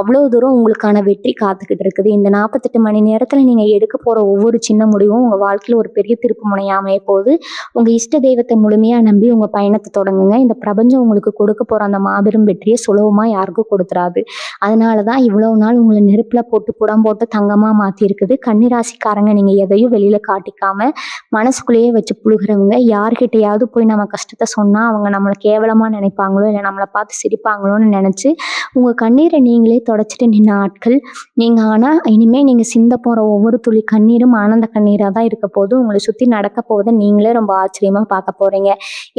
Speaker 1: அவ்வளோ தூரம் உங்களுக்கான வெற்றி காத்துக்கிட்டு இருக்குது. இந்த 48 மணி நேரத்தில் நீங்கள் எடுக்க போகிற ஒவ்வொரு சின்ன முடிவும் உங்கள் வாழ்க்கையில் ஒரு பெரிய திருப்பு முனையாக அமைய போகுது. உங்கள் இஷ்ட தெய்வத்தை முழுமையாக நம்பி உங்கள் பயணத்தை தொடங்குங்க. இந்த பிரபஞ்சம் உங்களுக்கு கொடுக்க போகிற அந்த மாபெரும் வெற்றியை சுலபமாக யாருக்கும் கொடுத்துறாது. அதனால தான் இவ்வளோ நாள் உங்களை நெருப்பில் போட்டு புடம் போட்டு தங்கமாக மாற்றிருக்குது. கன்னிராசிக்காரங்க நீங்கள் எதையும் வெளியில் காட்டிக்காம மனசுக்குள்ளேயே வச்சு புழுகிறவங்க. யார்கிட்டையாவது போய் நம்ம கஷ்டத்தை சொன்னால் அவங்க நம்மளை கேவலமாக நினைப்பாங்களோ இல்லை நம்மளை பார்த்து சிரிப்பாங்களோன்னு நினச்சி உங்கள் கண்ணீரை நீங்களே தொடச்சிட்டு நின்ன ஆட்கள் நீங்கள். ஆனால் இனிமேல் நீங்கள் சிந்த போகிற ஒவ்வொரு துளி கண்ணீரும் ஆனந்த கண்ணீராக தான் இருக்க போது. உங்களை சுற்றி நடக்க போவதை நீங்களே ரொம்ப ஆச்சரியமாக பார்க்க போகிறீங்க.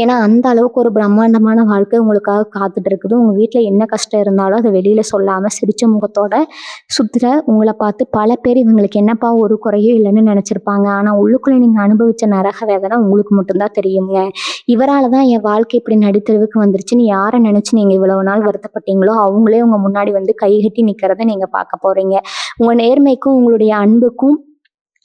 Speaker 1: ஏன்னா அந்த அளவுக்கு ஒரு பிரம்மாண்டமான வாழ்க்கை உங்களுக்காக காத்துட்டு இருக்குது. உங்கள் வீட்டில் என்ன கஷ்டம் இருந்தாலும் அதை வெளியில் சொல்லாமல் சிரிச்ச முகத்தோட சுற்றுற உங்களை பார்த்து பல பேர் இவங்களுக்கு என்னப்பா ஒரு குறையும் இல்லைன்னு நினச்சிருப்பாங்க. ஆனால் உள்ளுக்குள்ளே நீங்கள் அனுபவித்த நரக வேதனை உங்களுக்கு மட்டும்தான் தெரியுங்க. இவரால் தான் என் வாழ்க்கை இப்படி நடுத்தெருவுக்கு வந்துருச்சுன்னு யாரை நினச்சி நீங்கள் இவ்வளவு நாள் வருத்தப்பட்டீங்களோ அவங்களே உங்கள் முன்னாடி வந்து கைகட்டி நிற்கிறத நீங்கள் பார்க்க போகிறீங்க. உங்கள் நேர்மைக்கும் உங்களுடைய அன்புக்கும்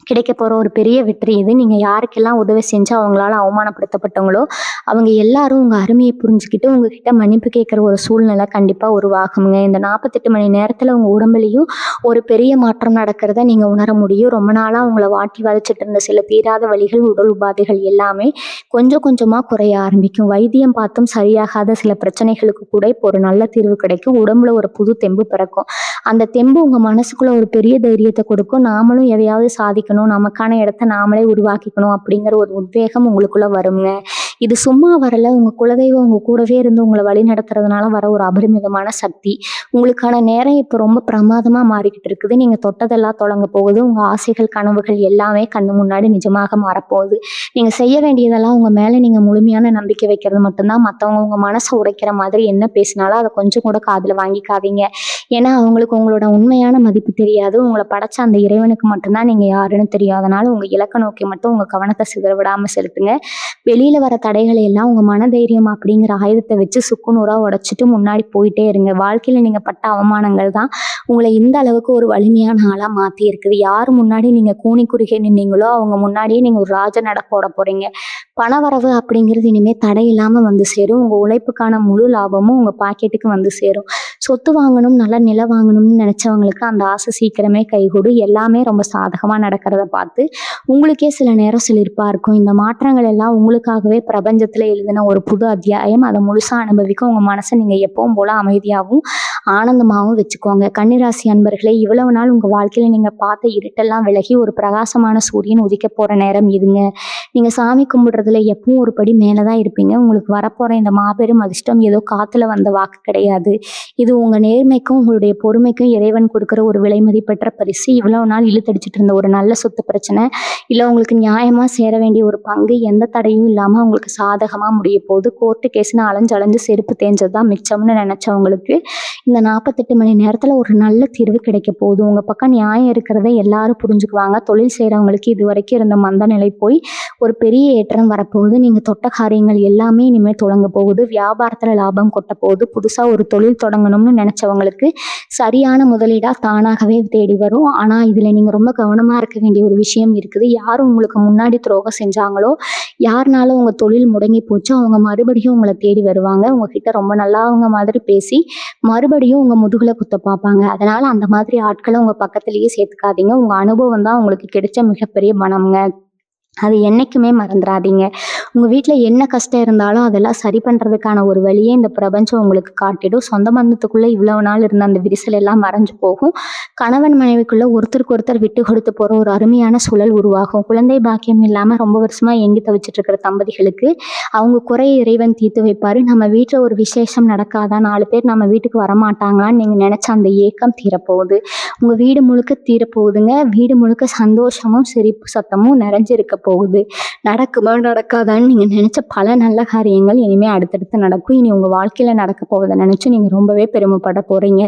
Speaker 1: கிடைக்க போகிற ஒரு பெரிய வெற்றி இது. நீங்கள் யாருக்கெல்லாம் உதவி செஞ்சு அவங்களால அவமானப்படுத்தப்பட்டவங்களோ அவங்க எல்லாரும் உங்கள் அருமையை புரிஞ்சுக்கிட்டு உங்ககிட்ட மன்னிப்பு கேட்குற ஒரு சூழ்நிலை கண்டிப்பாக உருவாகுங்க. இந்த 48 மணி நேரத்தில் உங்கள் உடம்புலையும் ஒரு பெரிய மாற்றம் நடக்கிறத நீங்கள் உணர முடியும். ரொம்ப நாளாக உங்களை வாட்டி வதச்சிட்டு இருந்த சில தீராத வலிகள், உடல் உபாதைகள் எல்லாமே கொஞ்சம் கொஞ்சமாக குறைய ஆரம்பிக்கும். வைத்தியம் பார்த்தும் சரியாகாத சில பிரச்சனைகளுக்கு கூட இப்போ ஒரு நல்ல தீர்வு கிடைக்கும். உடம்புல ஒரு புது தெம்பு பிறக்கும். அந்த தெம்பு உங்கள் மனசுக்குள்ள ஒரு பெரிய தைரியத்தை கொடுக்கும். நாமளும் எதையாவது சாதிக்கணும், நமக்கான இடத்த நாமளே உருவாக்கிக்கணும் அப்படிங்கிற ஒரு உத்வேகம் உங்களுக்குள்ள வருங்க. இது சும்மா வரல. உங்க குலதெய்வம் உங்க கூடவே இருந்து உங்களை வழி நடத்துறதுனால வர ஒரு அபரிமிதமான சக்தி. உங்களுக்கான நேரம் இப்போ ரொம்ப பிரமாதமா மாறிக்கிட்டு இருக்குது. நீங்க தொட்டதெல்லாம் தொடங்க போகுது. உங்க ஆசைகள், கனவுகள் எல்லாமே கண்ணு முன்னாடி நிஜமாக மாறப்போகுது. நீங்க செய்ய வேண்டியதெல்லாம் உங்க மேல நீங்க முழுமையான நம்பிக்கை வைக்கிறது மட்டும்தான். மற்றவங்க உங்க மனசை உடைக்கிற மாதிரி என்ன பேசினாலும் அதை கொஞ்சம் கூட காதுல வாங்கிக்காதீங்க. ஏன்னா அவங்களுக்கு உங்களோட உண்மையான மதிப்பு தெரியாது. உங்களை படைச்ச அந்த இறைவனுக்கு மட்டும்தான் நீங்க யாருன்னு தெரியும். அதனால உங்க இலக்கை நோக்கி மட்டும் உங்க கவனத்தை சிதற விடாம செலுத்துங்க. வெளியில வர தடைகளை எல்லாம் உங்க மனதைரியம் அப்படிங்கிற ஆயுதத்தை வச்சு சுக்குநூறா உடைச்சிட்டு முன்னாடி போயிட்டே இருங்க. வாழ்க்கையில நீங்க பட்ட அவமானங்கள் தான் உங்களை இந்த அளவுக்கு ஒரு வலிமையான ஆளா மாத்தி இருக்குது. யார் முன்னாடி நீங்க கூனி குறுகே நின்னீங்களோ அவங்க முன்னாடியே நீங்க ஒரு ராஜ நட போட போறீங்க. பணவரவு அப்படிங்கிறது இனிமே தடை இல்லாம வந்து சேரும். உங்க உழைப்புக்கான முழு லாபமும் உங்க பாக்கெட்டுக்கு வந்து சேரும். சொத்து வாங்கணும், நல்ல நிலம் வாங்கணும்னு நினைச்சவங்களுக்கு அந்த ஆசை சீக்கிரமே கைகூடும். எல்லாமே ரொம்ப சாதகமா நடக்கிறத பார்த்து உங்களுக்கே சில நேரம் சிலிர்ப்பா இருக்கும். இந்த மாற்றங்கள் எல்லாம் உங்களுக்காகவே பிரபஞ்சத்துல எழுதின ஒரு புது அத்தியாயம். அதை முழுசா அனுபவிக்க உங்க மனசை நீங்க எப்பவும் போல அமைதியாகவும் ஆனந்தமாகவும் வச்சுக்கோங்க. கன்னிராசி அன்பர்களே, இவ்வளவு நாள் உங்க வாழ்க்கையில நீங்க பார்த்த இருட்டெல்லாம் விலகி ஒரு பிரகாசமான சூரியன் உதிக்க போற நேரம் இதுங்க. நீங்க சாமி கும்பிடுறதுல எப்பவும் ஒரு படி மேலதான் இருப்பீங்க. உங்களுக்கு வரப்போற இந்த மாபெரும் அதிர்ஷ்டம் ஏதோ காத்துல வந்த வாக்கு கிடையாது. இது இது உங்க நேர்மைக்கும், உங்களுடைய பொறுமைக்கும் இறைவன் குடுக்குற ஒரு விலை மதிப்பற்ற பரிசு. இவ்வளோ நாள் இழுத்தடிச்சிட்டு இருந்த ஒரு நல்ல சொத்து பிரச்சனை, இல்ல உங்களுக்கு நியாயமா சேர வேண்டிய ஒரு பங்கு எந்த தடையும் இல்லாம உங்களுக்கு சாதகமா முடியப் போகுது. கோர்ட்டு கேஸ்ன்னு அலைஞ்சு அலைஞ்சு செருப்பு தேய்ஞ்சது தான் மிச்சம்னு நெனச்சவங்களுக்கு, இந்த 48 மணி நேரத்துல ஒரு நல்ல தீர்வு கிடைக்கப் போகுது. உங்க பக்கம் நியாயம் இருக்கிறத எல்லாரும் புரிஞ்சுக்குவாங்க. தொழில் செய்றவங்களுக்கு இதுவரைக்கும் இருந்த மந்த நிலை போய் ஒரு பெரிய ஏற்றம் வரப்போகுது. நீங்க தொட்ட காரியங்கள் எல்லாமே இனிமே தொடங்கப் போகுது. வியாபாரத்துல லாபம் கொட்டப் போகுது. புதுசா ஒரு தொழில் தொடங்கணும்னு நெனச்சவங்களுக்கு சரியான முதலீடா தானாகவே தேடி வரும். ஆனா இதுல நீங்க ரொம்ப கவனமா இருக்க வேண்டிய ஒரு விஷயம் இருக்குது. யார் உங்களுக்கு முன்னாடி துரோகம் செஞ்சாங்களோ, யாருனால உங்க தொழில் முடங்கி போச்சோ, அவங்க மறுபடியும் உங்கள தேடி வருவாங்க. உங்ககிட்ட ரொம்ப நல்லவங்க மாதிரி பேசி, மறுபடியும் உங்க முதுகுல குத்த பார்ப்பாங்க. அதனால அந்த மாதிரி ஆட்கள உங்க பக்கத்திலேயே சேர்த்துக்காதீங்க. உங்க அனுபவம் தான் உங்களுக்கு கிடைச்ச மிகப்பெரிய பணம்ங்க. அது என்னைக்குமே மறந்துறாதீங்க. உங்க வீட்ல என்ன கஷ்டம் இருந்தாலும் அதெல்லாம் சரி பண்றதுக்கான ஒரு வழிய இந்த பிரபஞ்சம் உங்களுக்கு காட்டிடும். சொந்த பந்தத்துக்குள்ள இவ்வளவு நாள் இருந்த அந்த விரிசல் எல்லாம் மறைஞ்சு போகும். கணவன் மனைவிக்குள்ள ஒருத்தருக்கு ஒருத்தர் விட்டு கொடுத்து போற ஒரு அருமையான சூழல் உருவாகும். குழந்தை பாக்கியம் இல்லாம ரொம்ப வருஷமா ஏங்கி தவிச்சிட்டு இருக்கிற தம்பதிகளுக்கு அவங்க குறைய இறைவன் தீர்த்து வைப்பாரு. நம்ம வீட்ல ஒரு விசேஷம் நடக்காதா, 4 பேர் நம்ம வீட்டுக்கு வரமாட்டாங்களான்னு நீங்க நினைச்ச அந்த ஏக்கம் தீரப்போகுது. உங்க வீடு முழுக்க தீரப்போகுதுங்க. வீடு முழுக்க சந்தோஷமும் சிரிப்பு சத்தமும் நிறைஞ்சிருக்க போகுது. நடக்குமா நடக்காதான்னு நீங்க நினைச்ச பல நல்ல காரியங்கள் இனிமே அடுத்தடுத்து நடக்கும். இனி உங்க வாழ்க்கையில நடக்க போவதை நினைச்சு நீங்க ரொம்பவே பெருமைப்பட போறீங்க.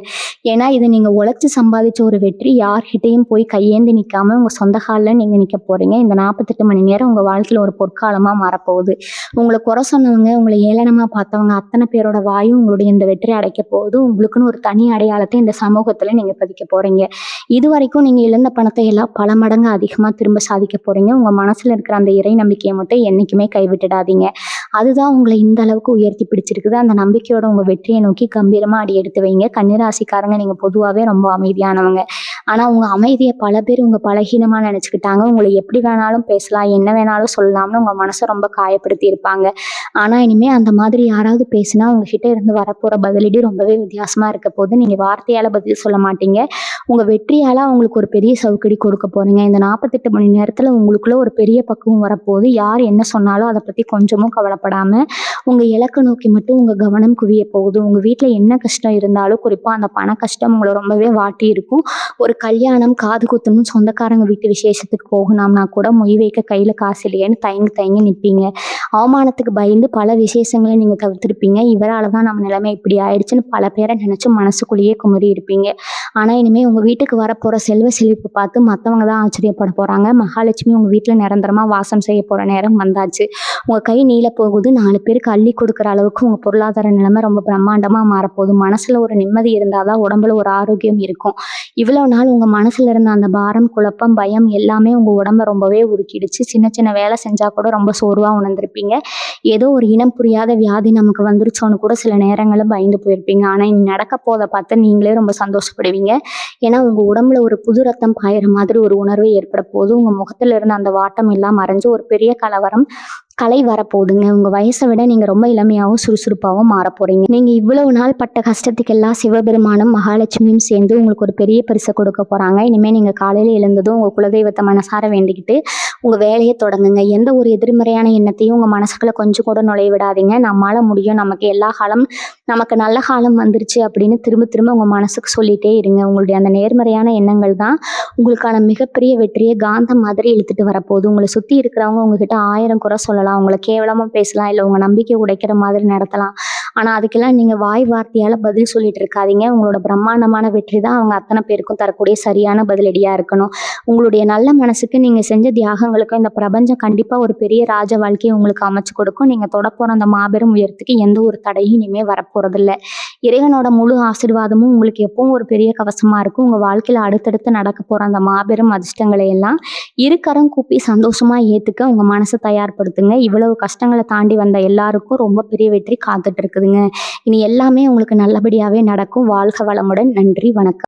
Speaker 1: ஏன்னா இது நீங்க உழைச்சு சம்பாதிச்ச ஒரு வெற்றி. யார்கிட்டயும் போய் கையேந்தி நிக்காம உங்க சொந்த கால்ல நீங்க நிக்க போறீங்க. இந்த 48 மணி நேரம் உங்க வாழ்க்கையில ஒரு பொற்காலமா மாறப்போகுது. உங்களை குறை சொன்னவங்க, உங்களை ஏளனமா பார்த்தவங்க அத்தனை பேரோட வாயும் உங்களுடைய இந்த வெற்றி அடைக்க போகுது. உங்களுக்குன்னு ஒரு தனி அடையாளத்தை இந்த சமூகத்துல நீங்க பதிக்க போறீங்க. இதுவரைக்கும் நீங்க இழந்த பணத்தை எல்லாம் பல மடங்கு அதிகமா திரும்ப சாதிக்க போறீங்க. உங்க மனசுல இருக்கிற அந்த இறை நம்பிக்கையை மட்டும் என்னைக்குமே கைவிட்டுடாதீங்க. அதுதான் உங்களை இந்த அளவுக்கு உயர்த்தி பிடிச்சிருக்குது. அந்த நம்பிக்கையோட உங்க வெற்றியை நோக்கி கம்பீரமா அடி எடுத்து வைங்க. கன்னிராசிக்காரங்க நீங்க பொதுவாவே ரொம்ப அமைதியானவங்க. ஆனா உங்க அமைதியை பல பேர் உங்க பலகீனமா நினைச்சுக்கிட்டாங்க. உங்களை எப்படி வேணாலும் பேசலாம், என்ன வேணாலும் சொல்லலாம்னு உங்க மனசை ரொம்ப காயப்படுத்தி இருப்பாங்க. ஆனா இனிமே அந்த மாதிரி யாராவது பேசினா உங்ககிட்ட இருந்து வரப்போற பதிலடி ரொம்பவே வித்தியாசமா இருக்க போது. நீங்க வார்த்தையால பதில் சொல்ல மாட்டீங்க. உங்க வெற்றியால அவங்களுக்கு ஒரு பெரிய சவுக்கடி கொடுக்க போறீங்க. இந்த 48 மணி நேரத்துல உங்களுக்குள்ள ஒரு பெரிய பக்குவம் வரப்போகுது. யார் என்ன சொன்னாலும் அதை பத்தி கொஞ்சமும் கவலைப்படாம உங்க இலக்கை நோக்கி மட்டும் உங்க கவனம் குவிய போகுது. உங்க வீட்டுல என்ன கஷ்டம் இருந்தாலும், குறிப்பா அந்த பண கஷ்டம் உங்களை ரொம்பவே வாட்டி இருக்கும். ஒரு கல்யாணம், காது குத்தணும், சொந்தக்காரங்க வீட்டு விசேஷத்துக்கு போகணும்னா கூட மொய் வைக்க கையில காசு இல்லையேன்னு தயங்கி தயங்கி நிற்பீங்க. அவமானத்துக்கு பயந்து பல விசேஷங்களை நீங்க தவிர்த்திருப்பீங்க. இவரால தான் நம்ம நிலைமை இப்படி ஆயிடுச்சுன்னு பல பேரை நினைச்சு மனசுக்குள்ளேயே குமரி இருப்பீங்க. ஆனா இனிமே உங்க வீட்டுக்கு வரப்போற செல்வ செழிப்பு பார்த்து மத்தவங்க தான் ஆச்சரியப்பட போறாங்க. மகாலட்சுமி உங்க வீட்டுல நிரந்தரமா வாசம் செய்ய போற நேரம் வந்தாச்சு. உங்க கை நீள போகுது. 4 பேருக்கு அள்ளி கொடுக்குற அளவுக்கு உங்க பொருளாதார நிலைமை ரொம்ப பிரம்மாண்டமா மாறப்போகுது. மனசுல ஒரு நிம்மதி இருந்தாதான் உடம்புல ஒரு ஆரோக்கியம் இருக்கும். இவ்வளவு நாள் உங்க மனசுல இருந்த அந்த பாரம், குழப்பம், பயம் எல்லாமே உங்க உடம்ப ரொம்பவே உருக்கிடுச்சு. சின்ன சின்ன வேலை செஞ்சா கூட ரொம்ப சோர்வா உணர்ந்திருப்பீங்க. ஏதோ ஒரு இனம் புரியாத வியாதி நமக்கு வந்துருச்சோன்னு கூட சில நேரங்கள்ல பயந்து போயிருப்பீங்க. ஆனா இனி நடக்க போதை பார்த்து நீங்களே ரொம்ப சந்தோஷப்படுவீங்க. ஏன்னா உங்க உடம்புல ஒரு புது ரத்தம் பாயிற மாதிரி ஒரு உணர்வு ஏற்பட போகுது. உங்க முகத்துல இருந்த அந்த வாட்டம் எல்லாம் மறைஞ்சு ஒரு பெரிய கலை வரப்போகுதுங்க. உங்க வயசை விட நீங்க ரொம்ப இளமையாகவும் சுறுசுறுப்பாகவும் மாற போறீங்க. நீங்க இவ்வளவு நாள் பட்ட கஷ்டத்துக்கெல்லாம் சிவபெருமானும் மகாலட்சுமியும் சேர்ந்து உங்களுக்கு ஒரு பெரிய பரிசை கொடுக்க போறாங்க. இனிமே நீங்க காலையில எழுந்ததும் உங்க குலதெய்வத்தை மனசார வேண்டிக்கிட்டு உங்க வேலையை தொடங்குங்க. எந்த ஒரு எதிர்மறையான எண்ணத்தையும் உங்க மனசுக்குள்ள கொஞ்சம் கூட நுழைய விடாதீங்க. நம்மால முடியும், நமக்கு நல்ல காலம் வந்துருச்சு அப்படின்னு திரும்ப திரும்ப உங்க மனசுக்கு சொல்லிட்டே இருங்க. உங்களுடைய அந்த நேர்மறையான எண்ணங்கள் தான் உங்களுக்கான மிகப்பெரிய வெற்றியை காந்தம் மாதிரி இழுத்துட்டு வரப்போகுது. உங்களை சுத்தி இருக்கிறவங்க உங்ககிட்ட 1000 குறை சொல்லலாம், உங்களை கேவலமா பேசலாம், இல்லை உங்க நம்பிக்கை உடைக்கிற மாதிரி நடத்தலாம். ஆனா அதுக்கெல்லாம் நீங்க வாய் வார்த்தையால பதில் சொல்லிட்டு இருக்காதீங்க. உங்களோட பிரம்மாண்டமான வெற்றி தான் அவங்க அத்தனை பேருக்கும் தரக்கூடிய சரியான பதிலடியா இருக்கணும். உங்களுடைய நல்ல மனசுக்கு நீங்க செஞ்ச தியாகங்களுக்கும் இந்த பிரபஞ்சம் கண்டிப்பா ஒரு பெரிய ராஜ வாழ்க்கையை உங்களுக்கு அமைச்சு கொடுக்கும். நீங்க தொடப்போற அந்த மாபெரும் உயரத்துக்கு எந்த ஒரு தடையும் இனிமே வரப்போறதில்ல. இறைவனோட முழு ஆசீர்வாதமும் உங்களுக்கு எப்பவும் ஒரு பெரிய கவசமா இருக்கும். உங்க வாழ்க்கையில அடுத்தடுத்து நடக்க போற அந்த மாபெரும் அதிர்ஷ்டங்களை எல்லாம் இருக்கரம் கூப்பி சந்தோஷமா ஏத்துக்க உங்க மனசை தயார்படுத்துங்க. இவ்வளவு கஷ்டங்களை தாண்டி வந்த எல்லாருக்கும் ரொம்ப பெரிய வெற்றி காத்துட்டு இருக்குதுங்க. இனி எல்லாமே உங்களுக்கு நல்லபடியாவே நடக்கும். வாழ்க வளமுடன். நன்றி, வணக்கம்.